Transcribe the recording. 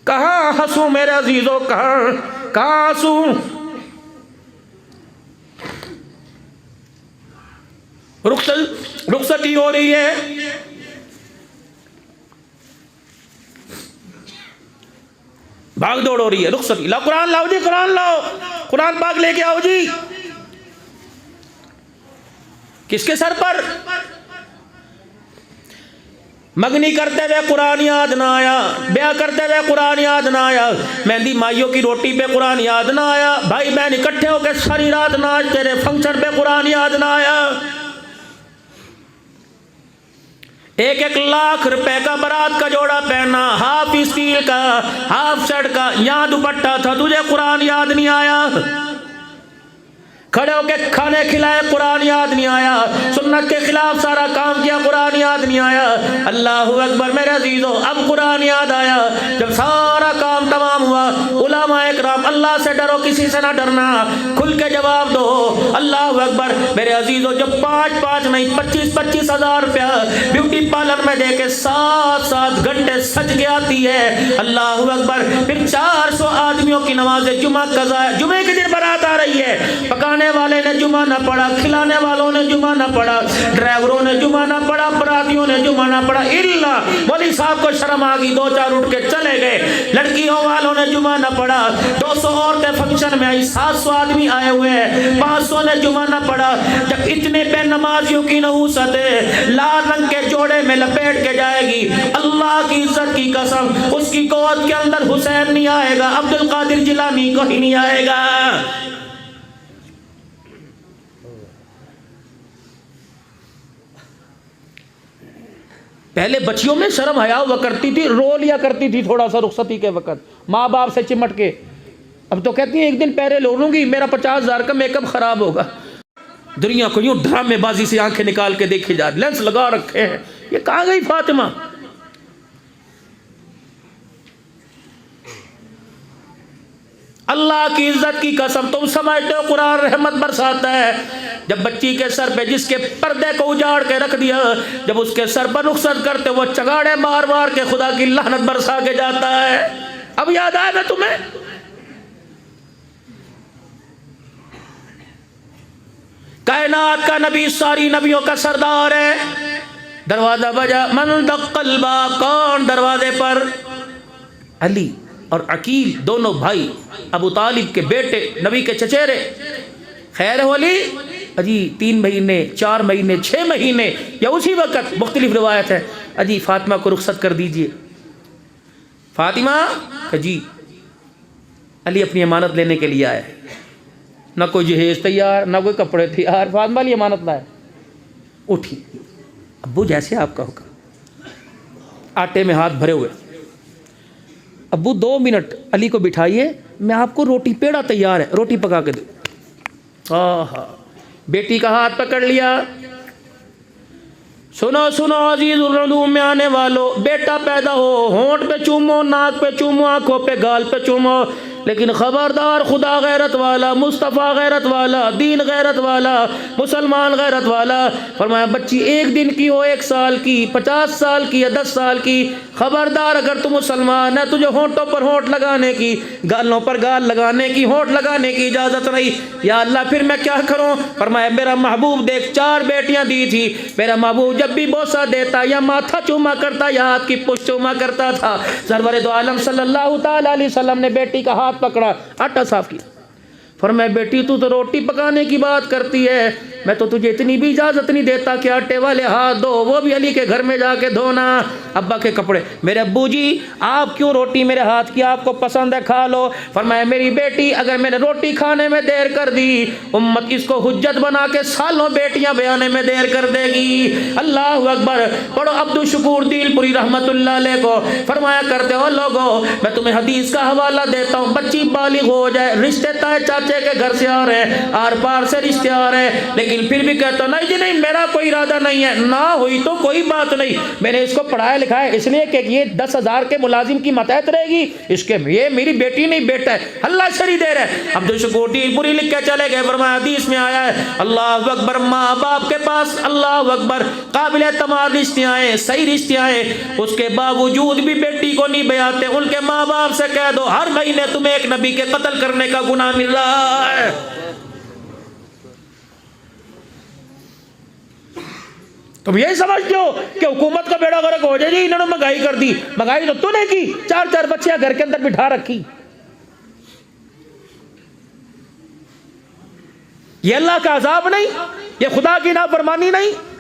کہاں ہنسوں میرے عزیزوں، کہاں ہنسوں؟ رخصتی ہو رہی ہے، بھاگ دوڑ ہو رہی ہے، رخصتی لاؤ قرآن، لاؤ جی قرآن لاؤ، قرآن پاک لے کے آؤ جی۔ کس کے سر پر؟ مگنی کرتے ہوئے قرآن یاد نہ آیا، بیاہ کرتے ہوئے قرآن یاد نہ آیا، مہندی مائیوں کی روٹی پہ قرآن یاد نہ آیا، بھائی بہن اکٹھے ہو کے ساری رات ناچ تیرے فنکشن پہ قرآن یاد نہ آیا۔ 1 لاکھ روپے کا برات کا جوڑا پہنا، ہاف اسٹیل کا، ہاف شرٹ کا، یہاں دوپٹہ تھا، تجھے قرآن یاد نہیں آیا؟ کھڑے ہو کے کھانے کھلائے قرآن یاد نہیں آیا، سنت کے خلاف سارا کام کیا قرآن یاد نہیں آیا۔ اللہ اکبر میرے عزیزو، اب قرآن یاد آیا جب سارا کام تمام ہوا۔ علماء اکرام، اللہ سے ڈرو، کسی سے نہ ڈرنا، کھل کے جواب دو۔ اللہ اکبر میرے عزیزو، جب 5 نہیں 25 ہزار روپیہ بیوٹی پارلر میں دے کے 7 گھنٹے سج کے آتی ہے، اللہ اکبر، پھر 400 آدمیوں کی نماز جمعہ قضا ہے، جمعے کے دن برات آ رہی ہے، پکانے والے نے جمعہ نہ پڑھا، کھلانے والوں نے جمعہ نہ پڑھا، ڈرائیوروں نے جمعہ نہ پڑھا، براتیوں نے جمعہ نہ پڑھا، اللہ مولوی صاحب کو شرم آ گئی، 2-4 اٹھ کے چلے گئے، لڑکیوں والوں نے جمعہ نہ پڑھا، 200 عورتیں فنکشن میں آئی، 700 آدمی آئے ہوئے ہیں، 500 نے جمعہ نہ پڑھا۔ جب اتنے بے نمازیوں کی نحوست ہے، لال رنگ کے جوڑے میں لپیٹ کے جائے گی، اللہ کی عزت کی قسم، اس کی گود کے اندر حسین نہیں آئے گا، عبد القادر جیلانی کو ہی نہیں آئے گا۔ پہلے بچیوں میں شرم حیا ہوا کرتی تھی، رو لیا کرتی تھی تھوڑا سا رخصتی کے وقت ماں باپ سے چمٹ کے، اب تو کہتی ہیں ایک دن پہلے لو لوں گی، میرا 50,000 کا میک اپ خراب ہوگا۔ دنیا کو یوں ڈرامے بازی سے آنکھیں نکال کے دیکھی جا، لینس لگا رکھے ہیں، یہ کہاں گئی فاطمہ؟ اللہ کی عزت کی قسم، تم سمجھتے ہو قرآن رحمت برساتا ہے؟ جب بچی کے سر پہ جس کے پردے کو اجاڑ کے رکھ دیا، جب اس کے سر پر رخصت کرتے وہ چگاڑے مار مار کے خدا کی لعنت برسا کے جاتا ہے۔ اب یاد آئے گا تمہیں؟ کائنات کا نبی، ساری نبیوں کا سردار ہے۔ دروازہ بجا، من دق الباب، کون دروازے پر؟ علی اور عقیل دونوں بھائی، ابو طالب کے بیٹے، نبی کے چچیرے۔ خیر ہولی اجی 3 مہینے 4 مہینے 6 مہینے یا اسی وقت، مختلف روایت ہے، اجی فاطمہ کو رخصت کر دیجئے۔ فاطمہ کہ جی، علی اپنی امانت لینے کے لیے آئے، نہ کوئی جہیز تیار، نہ کوئی کپڑے تیار، فاطمہ علی امانت لائے۔ اٹھی، ابو جیسے آپ کا حکم، آٹے میں ہاتھ بھرے ہوئے، ابو 2 منٹ علی کو بٹھائیے، میں آپ کو روٹی پیڑا تیار ہے، روٹی پکا کے دو۔ آہا، بیٹی کا ہاتھ پکڑ لیا۔ سنو سنو عزیز العلوم میں آنے والو، بیٹا پیدا ہو، ہونٹ پہ چومو، ناک پہ چومو، آنکھوں پہ، گال پہ چومو، لیکن خبردار، خدا غیرت والا، مصطفیٰ غیرت والا، دین غیرت والا، مسلمان غیرت والا، فرمایا بچی 1 دن کی ہو، 1 سال کی، 50 سال کی یا 10 سال کی، خبردار اگر تم مسلمان ہے، تجھے ہونٹوں پر ہونٹ لگانے کی، گالوں پر گال لگانے کی، ہونٹ لگانے کی اجازت نہیں۔ یا اللہ پھر میں کیا کروں؟ فرمایا میرا محبوب دیکھ 4 بیٹیاں دی تھی، میرا محبوب جب بھی بوسہ دیتا یا ماتھا چوما کرتا یا ہاتھ کی پشت چوما کرتا تھا، سرور دو عالم صلی اللہ تعالی علیہ وسلم نے بیٹی کا ہاتھ پکڑا، آٹا صاف کیا، فرمایا بیٹی تو روٹی پکانے کی بات کرتی ہے، میں تو تجھے اتنی بھی اجازت نہیں دیتا کہ آٹے والے ہاتھ دھو، وہ بھی علی کے گھر میں جا کے دھونا۔ ابا کے کپڑے، میرے ابو جی آپ کیوں روٹی میرے ہاتھ کی، آپ کو پسند ہے کھا لو۔ فرمایا میری بیٹی اگر میں نے روٹی کھانے میں دیر کر دی، امت اس کو حجت بنا کے سالوں بیٹیاں بیانے میں دیر کر دے گی۔ اللہ اکبر، پڑھو عبد الشکور دیل پوری رحمت اللہ علیہ کو، فرمایا کرتے ہو لوگوں میں تمہیں حدیث کا حوالہ دیتا ہوں، بچی بالغ ہو جائے، رشتے تائے چاچے چاچے کے گھر سے آ رہے ہیں، آر پار سے رشتے آ رہے ہیں، لیکن پھر بھی کہتا نہیں جی نہیں میرا کوئی ارادہ نہیں ہے، نہ ہوئی تو کوئی بات نہیں، میں نے اس کو پڑھایا لکھایا اس لیے کہ یہ 10,000 کے ملازم کی ماتحت رہے گی، اس کے یہ میری بیٹی نہیں بیٹا ہے، اللہ شری دے رہے۔ عبد الشکور ٹیل پوری لکھ کے چلے گئے، فرمایا حدیث میں آیا ہے اللہ اکبر، ماں باپ کے پاس اللہ اکبر قابل اعتماد رشتے آئے، صحیح رشتے آئے، اس کے باوجود بھی بیٹی کو نہیں بیاتے، ان کے ماں باپ سے کہہ دو ہر مہینے تمہیں ایک نبی کے قتل کرنے کا گناہ مل رہا ہے۔ تم یہی سمجھتے ہو کہ حکومت کا بیڑا غرق ہو جائے جی انہوں نے مہنگائی کر دی، مہنگائی تو نے کی، 4 بچیاں گھر کے اندر بٹھا رکھی۔ یہ اللہ کا عذاب نہیں، یہ خدا کی نافرمانی نہیں۔